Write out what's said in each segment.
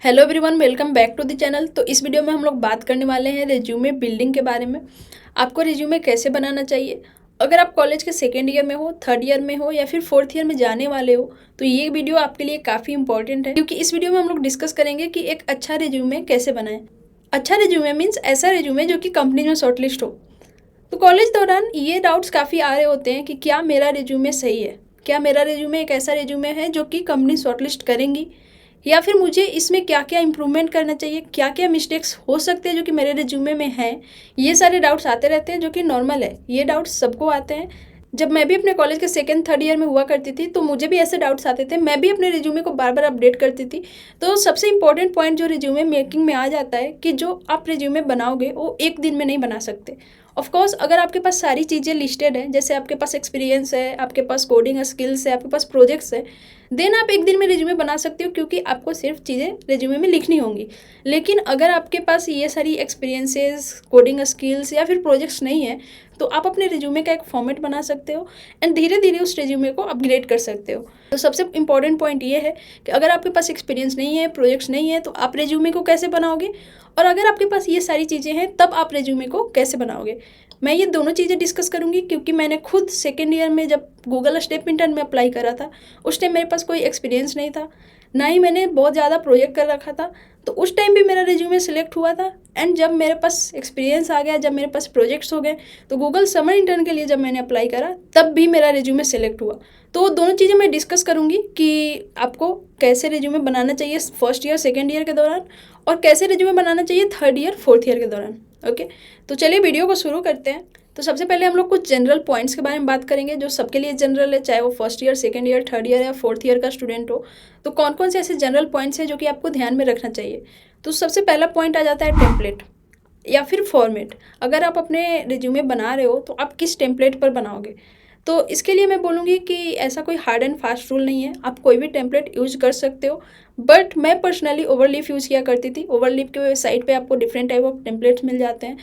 Hello everyone, welcome back to the channel. तो इस video में हम लोग बात करने वाले हैं रिज्यूमे बिल्डिंग के बारे में। आपको रिज्यूमे कैसे बनाना चाहिए। अगर आप कॉलेज के सेकेंड ईयर में हो, थर्ड ईयर में हो या फिर फोर्थ ईयर में जाने वाले हो तो ये वीडियो आपके लिए काफ़ी इंपॉर्टेंट है, क्योंकि इस वीडियो में हम लोग डिस्कस करेंगे कि एक अच्छा रिज्यूमे कैसे बनाएं। अच्छा रिज्यूमे मीन्स ऐसा रिज्यूमे जो कि कंपनी में शॉर्टलिस्ट हो। तो कॉलेज दौरान ये डाउट्स काफ़ी आ रहे होते हैं कि क्या मेरा रिज्यूमे सही है, क्या मेरा रिज्यूमे एक ऐसा रिज्यूमे है जो कि कंपनी शॉर्टलिस्ट करेंगी, या फिर मुझे इसमें क्या क्या इंप्रूवमेंट करना चाहिए, क्या क्या मिस्टेक्स हो सकते हैं जो कि मेरे रिज्यूमे में हैं। ये सारे डाउट्स आते रहते हैं जो कि नॉर्मल है, ये डाउट्स सबको आते हैं। जब मैं भी अपने कॉलेज के सेकंड थर्ड ईयर में हुआ करती थी तो मुझे भी ऐसे डाउट्स आते थे, मैं भी अपने रिज्यूमे को बार बार अपडेट करती थी। तो सबसे इंपॉर्टेंट पॉइंट जो रिज्यूमे मेकिंग में आ जाता है कि जो आप रिज्यूमे बनाओगे वो एक दिन में नहीं बना सकते। ऑफकोर्स अगर आपके पास सारी चीज़ें लिस्टेड है, जैसे आपके पास एक्सपीरियंस है, आपके पास कोडिंग स्किल्स है, आपके पास प्रोजेक्ट्स है, देन आप एक दिन में रिज्यूमे बना सकते हो, क्योंकि आपको सिर्फ चीज़ें रिज्यूमे में लिखनी होंगी। लेकिन अगर आपके पास ये सारी एक्सपीरियंसेस, कोडिंग स्किल्स या फिर प्रोजेक्ट्स नहीं है तो आप अपने रिज्यूमे का एक फॉर्मेट बना सकते हो एंड धीरे धीरे उस रिज्यूमे को अपग्रेड कर सकते हो। तो सबसे इंपॉर्टेंट पॉइंट ये है कि अगर आपके पास एक्सपीरियंस नहीं है, प्रोजेक्ट्स नहीं है, तो आप रिज्यूमे को कैसे बनाओगे, और अगर आपके पास ये सारी चीज़ें हैं तब आप रिज्यूमे को कैसे बनाओगे। मैं ये दोनों चीज़ें डिस्कस करूँगी, क्योंकि मैंने खुद सेकेंड ईयर में जब गूगल स्टेप इंटर्न में अप्लाई करा था उस टाइम मेरे पास कोई एक्सपीरियंस नहीं था, ना ही मैंने बहुत ज़्यादा प्रोजेक्ट कर रखा था। तो उस टाइम भी मेरा रिज्यूमे सिलेक्ट हुआ था, एंड जब मेरे पास एक्सपीरियंस आ गया, जब मेरे पास प्रोजेक्ट्स हो गए, तो गूगल समर इंटर्न के लिए जब मैंने अप्लाई करा तब भी मेरा रिज्यूमे सिलेक्ट हुआ। तो दोनों चीज़ें मैं डिस्कस करूँगी कि आपको कैसे रिज्यूमे बनाना चाहिए फर्स्ट ईयर सेकेंड ईयर के दौरान, और कैसे रिज्यूमे बनाना चाहिए थर्ड ईयर फोर्थ ईयर के दौरान। ओके, तो चलिए वीडियो को शुरू करते हैं। तो सबसे पहले हम लोग कुछ जनरल पॉइंट्स के बारे में बात करेंगे जो सबके लिए जनरल है, चाहे वो first year, second year, third year या फोर्थ ईयर का स्टूडेंट हो। तो कौन कौन से ऐसे जनरल पॉइंट्स हैं जो कि आपको ध्यान में रखना चाहिए। तो सबसे पहला पॉइंट आ जाता है टेम्पलेट या फिर फॉर्मेट। अगर आप अपने रिज्यूमे बना रहे हो तो आप किस टेम्पलेट पर बनाओगे। तो इसके लिए मैं बोलूँगी कि ऐसा कोई हार्ड एंड फास्ट रूल नहीं है, आप कोई भी टेम्पलेट यूज कर सकते हो। बट मैं पर्सनली ओवरलीफ यूज़ किया करती थी। ओवरलीफ के वेबसाइट पे आपको डिफरेंट टाइप ऑफ टेम्पलेट्स मिल जाते हैं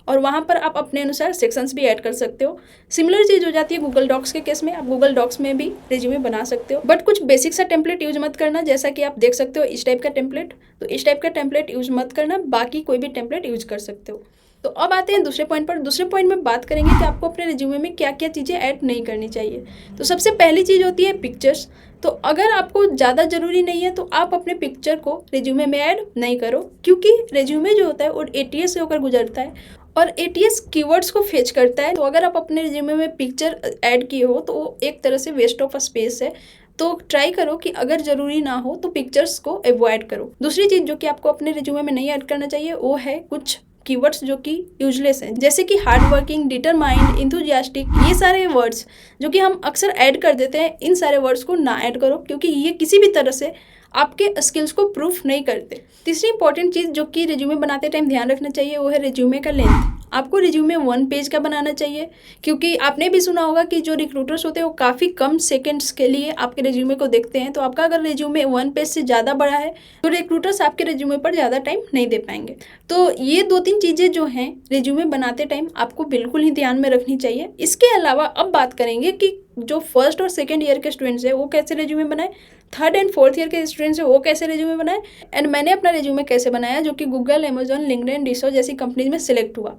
और वहाँ पर आप अपने अनुसार सेक्शंस भी ऐड कर सकते हो। सिमिलर चीज़ हो जाती है गूगल डॉक्स के केस में, आप गूगल डॉक्स में भी रिज्यूमे बना सकते हो। बट कुछ बेसिक सा टेम्पलेट यूज मत करना, जैसा कि आप देख सकते हो इस टाइप का टेम्पलेट। तो इस टाइप का टेम्पलेट यूज मत करना, बाकी कोई भी टेम्पलेट यूज कर सकते हो। तो अब आते हैं दूसरे पॉइंट पर। दूसरे पॉइंट में बात करेंगे कि आपको अपने रिज्यूमे में क्या क्या चीज़ें ऐड नहीं करनी चाहिए। तो सबसे पहली चीज़ होती है पिक्चर्स। तो अगर आपको ज़्यादा ज़रूरी नहीं है तो आप अपने पिक्चर को रिज्यूमे में ऐड नहीं करो, क्योंकि रिज्यूमे जो होता है वो ATS से होकर गुजरता है और ATS कीवर्ड्स को फेच करता है। तो अगर आप अपने रिज्यूमे में पिक्चर ऐड किए हो तो वो एक तरह से वेस्ट ऑफ स्पेस है। तो ट्राई करो कि अगर ज़रूरी ना हो तो पिक्चर्स को अवॉइड करो। दूसरी चीज़ जो कि आपको अपने रिज्यूमे में नहीं ऐड करना चाहिए वो है कुछ कीवर्ड्स जो कि यूजलेस हैं, जैसे कि हार्ड वर्किंग, डिटरमाइंड, इंथुजियास्टिक। ये सारे वर्ड्स जो कि हम अक्सर ऐड कर देते हैं, इन सारे वर्ड्स को ना ऐड करो, क्योंकि ये किसी भी तरह से आपके स्किल्स को प्रूफ नहीं करते। तीसरी इंपॉर्टेंट चीज़ जो कि रिज्यूमे बनाते टाइम ध्यान रखना चाहिए वो है रिज्यूमे का लेंथ। आपको रिज्यूमे 1 पेज का बनाना चाहिए, क्योंकि आपने भी सुना होगा कि जो रिक्रूटर्स होते हैं वो काफ़ी कम सेकंड्स के लिए आपके रिज्यूमे को देखते हैं। तो आपका अगर रिज्यूमे 1 पेज से ज़्यादा बड़ा है तो रिक्रूटर्स आपके रिज्यूमे पर ज़्यादा टाइम नहीं दे पाएंगे। तो ये 2-3 चीज़ें जो हैं रिज्यूमे बनाते टाइम आपको बिल्कुल ही ध्यान में रखनी चाहिए। इसके अलावा अब बात करेंगे कि जो फर्स्ट और सेकेंड ईयर के स्टूडेंट्स हैं वो कैसे रिज्यूमे बनाए, थर्ड एंड फोर्थ ईयर के स्टूडेंट्स हैं वो कैसे रिज्यूमे बनाए, एंड मैंने अपना रिज्यूमे कैसे बनाया जो कि गूगल, अमेजॉन, लिंक्डइन, डिसो जैसी कंपनीज में सिलेक्ट हुआ।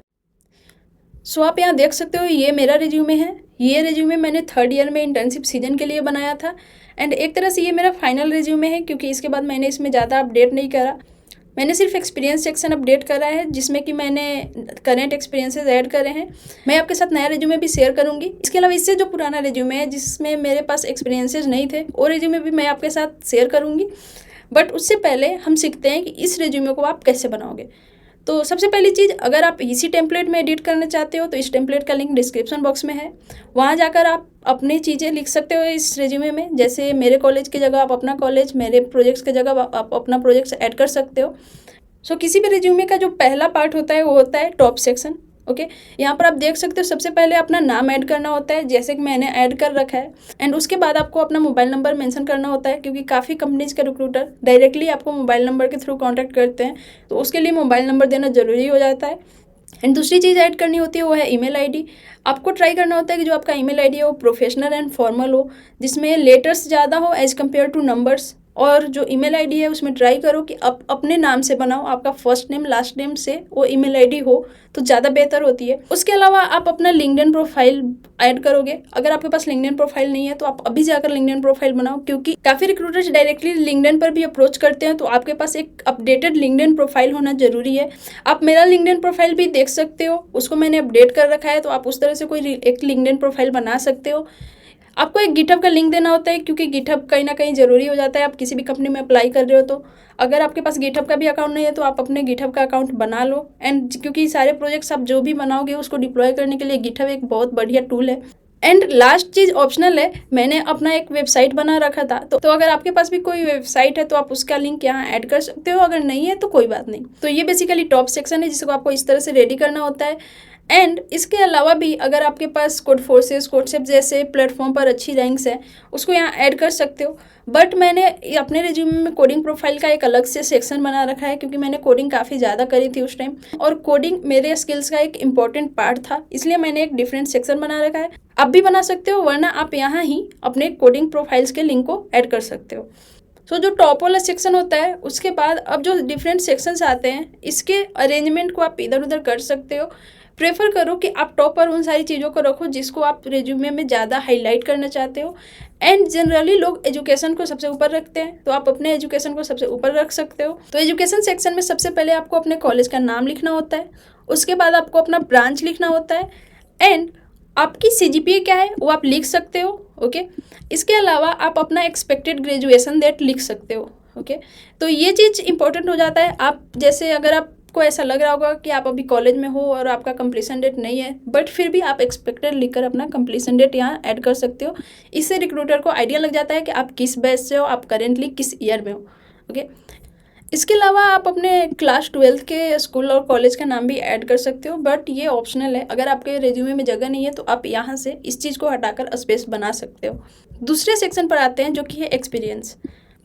सो आप यहाँ देख सकते हो ये मेरा रिज्यूमे है। ये रिज्यूमे मैंने थर्ड ईयर में इंटर्नशिप सीजन के लिए बनाया था, एंड एक तरह से ये मेरा फाइनल रिज्यूमे है, क्योंकि इसके बाद मैंने इसमें ज़्यादा अपडेट नहीं करा। मैंने सिर्फ एक्सपीरियंस सेक्शन अपडेट करा है, जिसमें कि मैंने करेंट एक्सपीरियंसेस ऐड करे हैं। मैं आपके साथ नया रिज्यूमे भी शेयर करूंगी। इसके अलावा इससे जो पुराना रिज्यूमे है जिसमें मेरे पास एक्सपीरियंसेस नहीं थे वो रिज्यूमे भी मैं आपके साथ शेयर करूंगी। बट उससे पहले हम सीखते हैं कि इस रिज्यूमे को आप कैसे बनाओगे। तो सबसे पहली चीज़, अगर आप इसी टेम्पलेट में एडिट करना चाहते हो तो इस टेम्पलेट का लिंक डिस्क्रिप्शन बॉक्स में है, वहाँ जाकर आप अपनी चीज़ें लिख सकते हो इस रिज्यूमे में। जैसे मेरे कॉलेज की जगह आप अपना कॉलेज, मेरे प्रोजेक्ट्स की जगह आप अपना प्रोजेक्ट्स ऐड कर सकते हो। सो किसी भी रिज्यूमे का जो पहला पार्ट होता है वो होता है टॉप सेक्शन। ओके, यहाँ पर आप देख सकते हो सबसे पहले अपना नाम ऐड करना होता है, जैसे कि मैंने ऐड कर रखा है, एंड उसके बाद आपको अपना मोबाइल नंबर मेंशन करना होता है, क्योंकि काफ़ी कंपनीज के रिक्रूटर डायरेक्टली आपको मोबाइल नंबर के थ्रू कांटेक्ट करते हैं, तो उसके लिए मोबाइल नंबर देना ज़रूरी हो जाता है। एंड दूसरी चीज़ ऐड करनी होती है वो है ईमेल आईडी। आपको ट्राई करना होता है कि जो आपका ईमेल आईडी है वो प्रोफेशनल एंड फॉर्मल हो, जिसमें लेटर्स ज़्यादा हो एज कम्पेयर टू नंबर्स। और जो ईमेल आईडी है उसमें ट्राई करो कि आप अपने नाम से बनाओ, आपका फर्स्ट नेम लास्ट नेम से वो ईमेल आईडी हो तो ज़्यादा बेहतर होती है। उसके अलावा आप अपना लिंक्डइन प्रोफाइल ऐड करोगे। अगर आपके पास लिंक्डइन प्रोफाइल नहीं है तो आप अभी जाकर लिंक्डइन प्रोफाइल बनाओ, क्योंकि काफ़ी रिक्रूटर्स डायरेक्टली लिंक्डइन पर भी अप्रोच करते हैं, तो आपके पास एक अपडेटेड लिंक्डइन प्रोफाइल होना जरूरी है। आप मेरा लिंक्डइन प्रोफाइल भी देख सकते हो, उसको मैंने अपडेट कर रखा है, तो आप उस तरह से कोई एक लिंक्डइन प्रोफाइल बना सकते हो। आपको एक गिटहब का लिंक देना होता है, क्योंकि गिटहब कहीं ना कहीं ज़रूरी हो जाता है। आप किसी भी कंपनी में अप्लाई कर रहे हो तो अगर आपके पास गिटहब का भी अकाउंट नहीं है तो आप अपने गिटहब का अकाउंट बना लो। एंड क्योंकि सारे प्रोजेक्ट्स आप जो भी बनाओगे उसको डिप्लॉय करने के लिए गिटहब एक बहुत बढ़िया टूल है। एंड लास्ट चीज़ ऑप्शनल है, मैंने अपना एक वेबसाइट बना रखा था, तो अगर आपके पास भी कोई वेबसाइट है तो आप उसका लिंक यहाँ ऐड कर सकते हो, अगर नहीं है तो कोई बात नहीं। तो ये बेसिकली टॉप सेक्शन है जिसको आपको इस तरह से रेडी करना होता है। एंड इसके अलावा भी अगर आपके पास कोडफोर्सेस कोडसेप जैसे प्लेटफॉर्म पर अच्छी रैंक्स है उसको यहाँ ऐड कर सकते हो। बट मैंने अपने रिज्यूमे में कोडिंग प्रोफाइल का एक अलग से सेक्शन बना रखा है, क्योंकि मैंने कोडिंग काफ़ी ज़्यादा करी थी उस टाइम, और कोडिंग मेरे स्किल्स का एक इंपॉर्टेंट पार्ट था, इसलिए मैंने एक डिफरेंट सेक्शन बना रखा है। आप भी बना सकते हो, वरना आप यहाँ ही अपने कोडिंग प्रोफाइल्स के लिंक को ऐड कर सकते हो। सो जो टॉप वाला सेक्शन होता है उसके बाद अब जो डिफरेंट सेक्शंस आते हैं इसके अरेंजमेंट को आप इधर उधर कर सकते हो। प्रेफर करो कि आप टॉप पर उन सारी चीज़ों को रखो जिसको आप रिज्यूमे में ज़्यादा हाईलाइट करना चाहते हो। एंड जनरली लोग एजुकेशन को सबसे ऊपर रखते हैं, तो आप अपने एजुकेशन को सबसे ऊपर रख सकते हो। तो एजुकेशन सेक्शन में सबसे पहले आपको अपने कॉलेज का नाम लिखना होता है, उसके बाद आपको अपना ब्रांच लिखना होता है, एंड आपकी CGPA क्या है वो आप लिख सकते हो। ओके, इसके अलावा आप अपना एक्सपेक्टेड ग्रेजुएशन डेट लिख सकते हो। ओके, तो ये चीज़ इंपॉर्टेंट हो जाता है। आप जैसे अगर आपको ऐसा लग रहा होगा कि आप अभी कॉलेज में हो और आपका कंप्लीशन डेट नहीं है, बट फिर भी आप एक्सपेक्टेड लिखकर अपना कंप्लीशन डेट यहाँ ऐड कर सकते हो। इससे रिक्रूटर को आइडिया लग जाता है कि आप किस बैच से हो, आप करेंटली किस ईयर में हो। ओके, इसके अलावा आप अपने क्लास 12 के स्कूल और कॉलेज का नाम भी ऐड कर सकते हो, बट ये ऑप्शनल है। अगर आपके रिज्यूमे में जगह नहीं है तो आप यहाँ से इस चीज़ को हटाकर स्पेस बना सकते हो। दूसरे सेक्शन पर आते हैं जो कि है एक्सपीरियंस।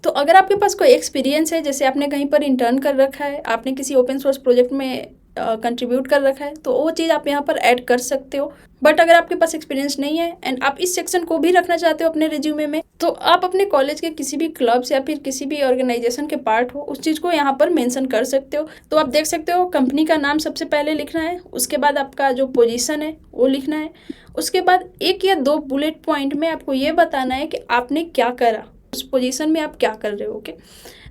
तो अगर आपके पास कोई एक्सपीरियंस है, जैसे आपने कहीं पर इंटर्न कर रखा है, आपने किसी ओपन सोर्स प्रोजेक्ट में कंट्रीब्यूट कर रखा है, तो वो चीज़ आप यहाँ पर ऐड कर सकते हो। बट अगर आपके पास एक्सपीरियंस नहीं है एंड आप इस सेक्शन को भी रखना चाहते हो अपने रिज्यूमे में, तो आप अपने कॉलेज के किसी भी क्लब्स या फिर किसी भी ऑर्गेनाइजेशन के पार्ट हो उस चीज़ को यहाँ पर मेंशन कर सकते हो। तो आप देख सकते हो कंपनी का नाम सबसे पहले लिखना है, उसके बाद आपका जो पोजीशन है वो लिखना है, उसके बाद 1 या 2 बुलेट पॉइंट में आपको ये बताना है कि आपने क्या करा, उस पोजीशन में आप क्या कर रहे हो। ओके,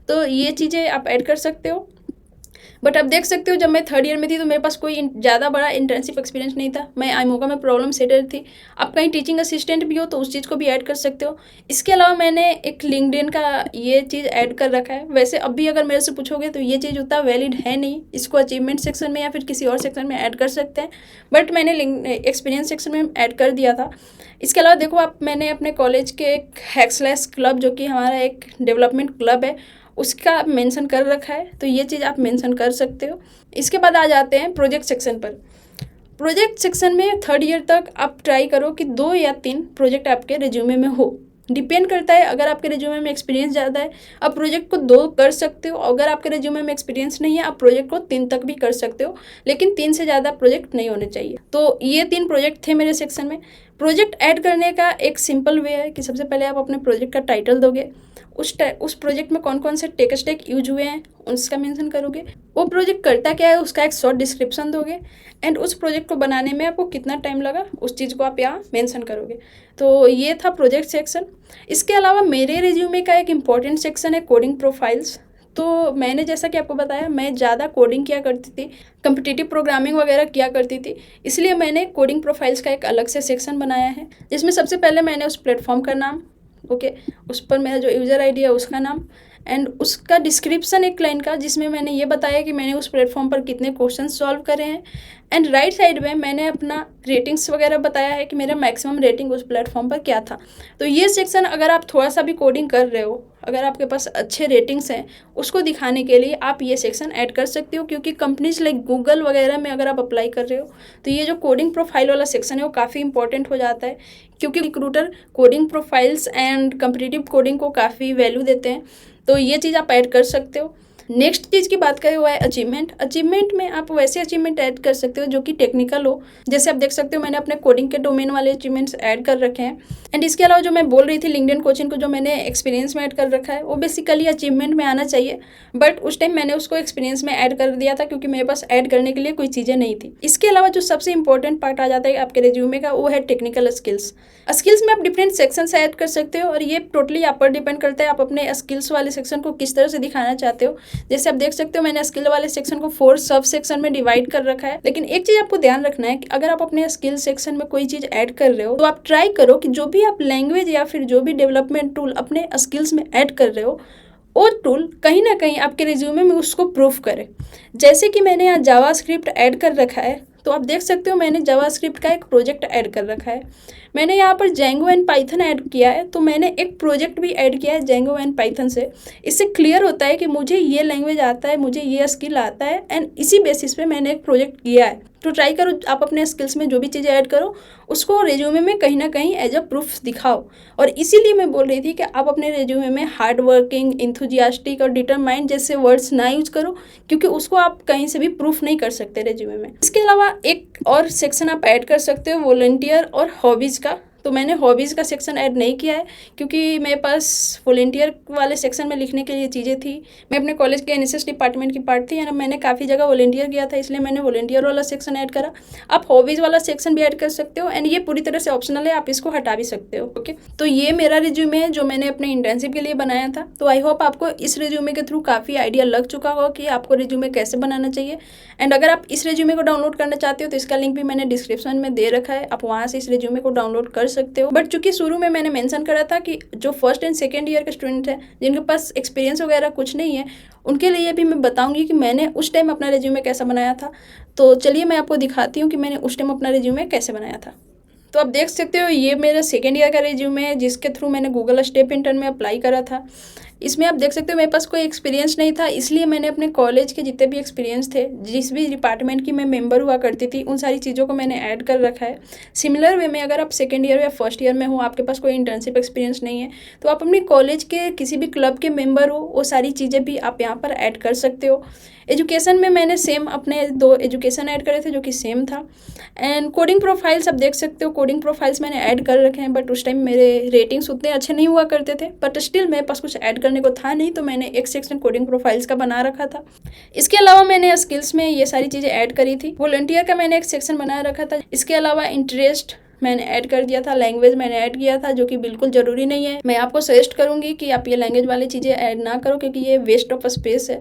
तो ये चीज़ें आप ऐड कर सकते हो। बट आप देख सकते हो जब मैं 3rd ईयर में थी तो मेरे पास कोई ज़्यादा बड़ा इंटर्नशिप एक्सपीरियंस नहीं था। मैं आईमोगा में प्रॉब्लम सेटर थी। आप कहीं टीचिंग असिस्टेंट भी हो तो उस चीज़ को भी ऐड कर सकते हो। इसके अलावा मैंने एक लिंक्डइन का ये चीज़ ऐड कर रखा है। वैसे अब भी अगर मेरे से पूछोगे तो ये चीज़ उतना वैलिड है नहीं, इसको अचीवमेंट सेक्शन में या फिर किसी और सेक्शन में ऐड कर सकते हैं, बट मैंने एक्सपीरियंस सेक्शन में ऐड कर दिया था। इसके अलावा देखो आप, मैंने अपने कॉलेज के एक हैक्सलेस क्लब जो कि हमारा एक डेवलपमेंट क्लब है उसका मेंशन कर रखा है, तो ये चीज़ आप मेंशन कर सकते हो। इसके बाद आ जाते हैं प्रोजेक्ट सेक्शन पर। प्रोजेक्ट सेक्शन में 3rd ईयर तक आप ट्राई करो कि 2 या 3 प्रोजेक्ट आपके रिज्यूमे में हो। डिपेंड करता है, अगर आपके रिज्यूमे में एक्सपीरियंस ज़्यादा है आप प्रोजेक्ट को 2 कर सकते हो, अगर आपके रिज्यूमे में एक्सपीरियंस नहीं है आप प्रोजेक्ट को 3 तक भी कर सकते हो, लेकिन 3 से ज़्यादा प्रोजेक्ट नहीं होने चाहिए। तो ये 3 प्रोजेक्ट थे मेरे सेक्शन में। प्रोजेक्ट ऐड करने का एक सिंपल वे है कि सबसे पहले आप अपने प्रोजेक्ट का टाइटल दोगे, उस प्रोजेक्ट में कौन कौन से टेक स्टैक यूज हुए हैं उसका मेंशन करोगे, वो प्रोजेक्ट करता क्या है उसका एक शॉर्ट डिस्क्रिप्शन दोगे, एंड उस प्रोजेक्ट को बनाने में आपको कितना टाइम लगा उस चीज़ को आप यहाँ मेंशन करोगे। तो ये था प्रोजेक्ट सेक्शन। इसके अलावा मेरे रिज्यूमे का एक इम्पॉर्टेंट सेक्शन है कोडिंग प्रोफाइल्स। तो मैंने जैसा कि आपको बताया मैं ज़्यादा कोडिंग किया करती थी, कम्पिटिटिव प्रोग्रामिंग वगैरह किया करती थी, इसलिए मैंने कोडिंग प्रोफाइल्स का एक अलग से सेक्शन बनाया है, जिसमें सबसे पहले मैंने उस प्लेटफॉर्म का नाम, ओके, उस पर मेरा जो यूज़र आईडी है उसका नाम, एंड उसका डिस्क्रिप्शन एक लाइन का जिसमें मैंने ये बताया कि मैंने उस प्लेटफॉर्म पर कितने क्वेश्चन सॉल्व करे हैं, एंड राइट साइड में मैंने अपना रेटिंग्स वगैरह बताया है कि मेरा मैक्सिमम रेटिंग उस प्लेटफॉर्म पर क्या था। तो ये सेक्शन अगर आप थोड़ा सा भी कोडिंग कर रहे हो, अगर आपके पास अच्छे रेटिंग्स हैं, उसको दिखाने के लिए आप ये सेक्शन ऐड कर सकते हो, क्योंकि कंपनीज लाइक गूगल वगैरह में अगर आप अप्लाई कर रहे हो तो ये जो कोडिंग प्रोफाइल वाला सेक्शन है वो काफ़ी इंपॉर्टेंट हो जाता है, क्योंकि recruiter coding profiles and competitive coding को काफ़ी वैल्यू देते हैं। तो ये चीज़ आप ऐड कर सकते हो। नेक्स्ट चीज़ की बात करें वो है अचीवमेंट। अचीवमेंट में आप वैसे अचीवमेंट ऐड कर सकते हो जो कि टेक्निकल हो, जैसे आप देख सकते हो मैंने अपने कोडिंग के डोमेन वाले अचीवमेंट्स ऐड कर रखे हैं। एंड इसके अलावा जो मैं बोल रही थी लिंक्डइन कोचिंग को जो मैंने एक्सपीरियंस में ऐड कर रखा है वो बेसिकली अचीवमेंट में आना चाहिए, बट उस टाइम मैंने उसको एक्सपीरियंस में ऐड कर दिया था क्योंकि मेरे पास ऐड करने के लिए कोई चीज़ें नहीं थी। इसके अलावा जो सबसे इंपॉर्टेंट पार्ट आ जाता है आपके रिज्यूमे का वो है टेक्निकल स्किल्स। स्किल्स में आप डिफरेंट सेक्शन से ऐड कर सकते हो और ये टोटली आप पर डिपेंड करता है आप अपने स्किल्स वाले सेक्शन को किस तरह से दिखाना चाहते हो। जैसे आप देख सकते हो मैंने स्किल वाले सेक्शन को 4 सब सेक्शन में डिवाइड कर रखा है। लेकिन एक चीज़ आपको ध्यान रखना है कि अगर आप अपने स्किल सेक्शन में कोई चीज़ ऐड कर रहे हो तो आप ट्राई करो कि जो भी आप लैंग्वेज या फिर जो भी डेवलपमेंट टूल अपने स्किल्स में ऐड कर रहे हो वो टूल कहीं ना कहीं आपके रिज्यूमे में उसको प्रूफ करे। जैसे कि मैंने यहाँ जावास्क्रिप्ट ऐड कर रखा है, तो आप देख सकते हो मैंने जावास्क्रिप्ट का एक प्रोजेक्ट ऐड कर रखा है। मैंने यहाँ पर जेंगो एंड पाइथन ऐड किया है, तो मैंने एक प्रोजेक्ट भी ऐड किया है जेंगो एंड पाइथन से। इससे क्लियर होता है कि मुझे ये लैंग्वेज आता है, मुझे ये स्किल आता है, एंड इसी बेसिस पे मैंने एक प्रोजेक्ट किया है। तो ट्राई करो आप अपने स्किल्स में जो भी चीज़ें ऐड करो उसको रिज्यूमे में कहीं ना कहीं एज अ प्रूफ दिखाओ। और इसीलिए मैं बोल रही थी कि आप अपने रिज्यूमे में हार्ड वर्किंग, इंथुजियास्टिक और डिटरमाइंड जैसे वर्ड्स ना यूज करो, क्योंकि उसको आप कहीं से भी प्रूफ नहीं कर सकते रिज्यूमे में। इसके अलावा एक और सेक्शन आप ऐड कर सकते हो वॉलंटियर और हॉबीज़ का। तो मैंने हॉबीज़ का सेक्शन ऐड नहीं किया है क्योंकि मेरे पास वॉलंटियर वाले सेक्शन में लिखने के लिए चीज़ें थी। मैं अपने कॉलेज के एनएसएस डिपार्टमेंट की पार्ट थी और मैंने काफ़ी जगह वॉलंटियर किया था, इसलिए मैंने वॉलंटियर वाला सेक्शन ऐड करा। आप हॉबीज़ वाला सेक्शन भी ऐड कर सकते हो एंड ये पूरी तरह से ऑप्शनल है, आप इसको हटा भी सकते हो। ओके, तो ये मेरा रिज्यूमे है जो मैंने अपने इंटर्नशिप के लिए बनाया था। तो आई होप आपको इस रिज्यूमे के थ्रू काफ़ी आइडिया लग चुका होगा कि आपको रिज्यूमे कैसे बनाना चाहिए। एंड अगर आप इस रिज्यूमे को डाउनलोड करना चाहते हो तो इसका लिंक भी मैंने डिस्क्रिप्शन में दे रखा है, आप वहाँ से इस रिज्यूमे को डाउनलोड कर सकते हो। बट चूंकि शुरू में मैंने मेंशन करा था कि जो फर्स्ट एंड सेकेंड ईयर के स्टूडेंट हैं जिनके पास एक्सपीरियंस वगैरह कुछ नहीं है, उनके लिए भी मैं बताऊंगी कि मैंने उस टाइम अपना रिज्यूमे कैसा बनाया था। तो चलिए मैं आपको दिखाती हूँ कि मैंने उस टाइम अपना रिज्यूमे कैसे बनाया था। तो आप देख सकते हो ये मेरा सेकेंड ईयर का रिज्यूमे है जिसके थ्रू मैंने गूगल स्टेप इंटर्न में अप्लाई करा था। इसमें आप देख सकते हो मेरे पास कोई एक्सपीरियंस नहीं था, इसलिए मैंने अपने कॉलेज के जितने भी एक्सपीरियंस थे, जिस भी डिपार्टमेंट की मैं मेंबर हुआ करती थी, उन सारी चीज़ों को मैंने ऐड कर रखा है। सिमिलर वे में अगर आप सेकेंड ईयर या फर्स्ट ईयर में हो, आपके पास कोई इंटर्नशिप एक्सपीरियंस नहीं है, तो आप अपने कॉलेज के किसी भी क्लब के मेंबर हो, वो सारी चीज़ें भी आप यहाँ पर ऐड कर सकते हो। एजुकेशन में मैंने सेम अपने 2 एजुकेशन ऐड करे थे जो कि सेम था। एंड कोडिंग प्रोफाइल्स आप देख सकते हो, कोडिंग प्रोफाइल्स मैंने ऐड कर रखे हैं, बट उस टाइम मेरे रेटिंग्स उतने अच्छे नहीं हुआ करते थे, बट स्टिल मेरे पास कुछ ऐड करने को था नहीं, तो मैंने एक सेक्शन कोडिंग प्रोफाइल्स का बना रखा था। इसके अलावा मैंने स्किल्स में ये सारी चीज़ें ऐड करी थी। वॉलंटियर का मैंने एक सेक्शन बना रखा था। इसके अलावा इंटरेस्ट मैंने ऐड कर दिया था, लैंग्वेज मैंने ऐड किया था जो कि बिल्कुल ज़रूरी नहीं है। मैं आपको सजेस्ट करूँगी कि आप ये लैंग्वेज वाली चीज़ें ऐड ना करो क्योंकि ये वेस्ट ऑफ स्पेस है।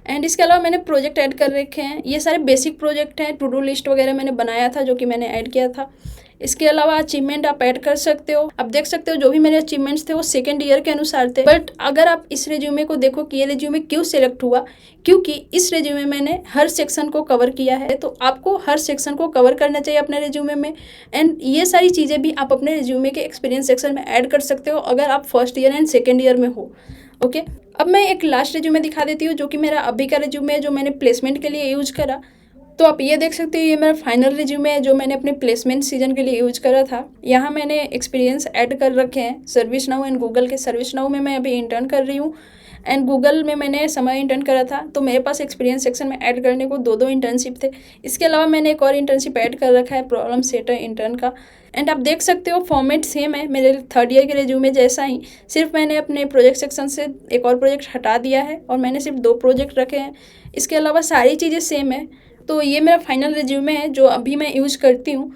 एंड इसके अलावा मैंने प्रोजेक्ट ऐड कर रखे हैं, ये सारे बेसिक प्रोजेक्ट हैं। टू डू लिस्ट वगैरह मैंने बनाया था जो कि मैंने ऐड किया था। इसके अलावा अचीवमेंट आप ऐड कर सकते हो। आप देख सकते हो जो भी मेरे अचीवमेंट्स थे वो सेकेंड ईयर के अनुसार थे, बट अगर आप इस रिज्यूमे को देखो कि ये रिज्यूमे क्यों सिलेक्ट हुआ, क्योंकि इस रिज्यूमे मैंने हर सेक्शन को कवर किया है। तो आपको हर सेक्शन को कवर करना चाहिए अपने रिज्यूमे में। एंड ये सारी चीज़ें भी आप अपने रिज्यूमे के एक्सपीरियंस सेक्शन में ऐड कर सकते हो अगर आप first year and second year में हो। ओके, अब मैं एक लास्ट रिज्यूमे दिखा देती हूँ जो कि मेरा अभी का रिज्यूमे है जो मैंने प्लेसमेंट के लिए यूज करा। तो आप ये देख सकते हो ये मेरा फाइनल रिज्यूमे है जो मैंने अपने प्लेसमेंट सीजन के लिए यूज करा था। यहाँ मैंने एक्सपीरियंस ऐड कर रखे हैं सर्विस नाउ एंड गूगल के। सर्विस नाउ में मैं अभी इंटर्न कर रही हूँ एंड गूगल में मैंने समय इंटर्न करा था, तो मेरे पास एक्सपीरियंस सेक्शन में ऐड करने को 2 इंटर्नशिप थे। इसके अलावा मैंने एक और इंटर्नशिप ऐड कर रखा है प्रॉब्लम सेटर इंटर्न का। एंड आप देख सकते हो फॉर्मेट सेम है मेरे थर्ड ईयर के रिज्यूमे जैसा ही, सिर्फ मैंने अपने प्रोजेक्ट सेक्शन से एक और प्रोजेक्ट हटा दिया है और मैंने सिर्फ 2 प्रोजेक्ट रखे हैं। इसके अलावा सारी चीज़ें सेम है। तो ये मेरा फाइनल रिज्यूमे है जो अभी मैं यूज़ करती हूँ।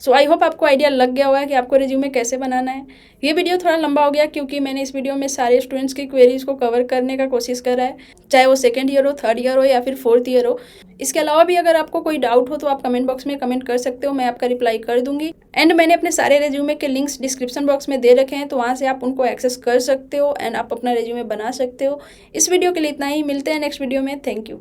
सो आई होप आपको आइडिया लग गया होगा कि आपको रिज्यूमे कैसे बनाना है। ये वीडियो थोड़ा लंबा हो गया क्योंकि मैंने इस वीडियो में सारे स्टूडेंट्स की क्वेरीज को कवर करने का कोशिश करा है, चाहे वो सेकेंड ईयर हो, थर्ड ईयर हो या फिर फोर्थ ईयर हो। इसके अलावा भी अगर आपको कोई डाउट हो तो आप कमेंट बॉक्स में कमेंट कर सकते हो, मैं आपका रिप्लाई कर दूंगी। एंड मैंने अपने सारे रिज्यूमे के लिंक्स डिस्क्रिप्शन बॉक्स में दे रखे हैं, तो वहाँ से आप उनको एक्सेस कर सकते हो एंड आप अपना रिज्यूमे बना सकते हो। इस वीडियो के लिए इतना ही, मिलते हैं नेक्स्ट वीडियो में। Thank you.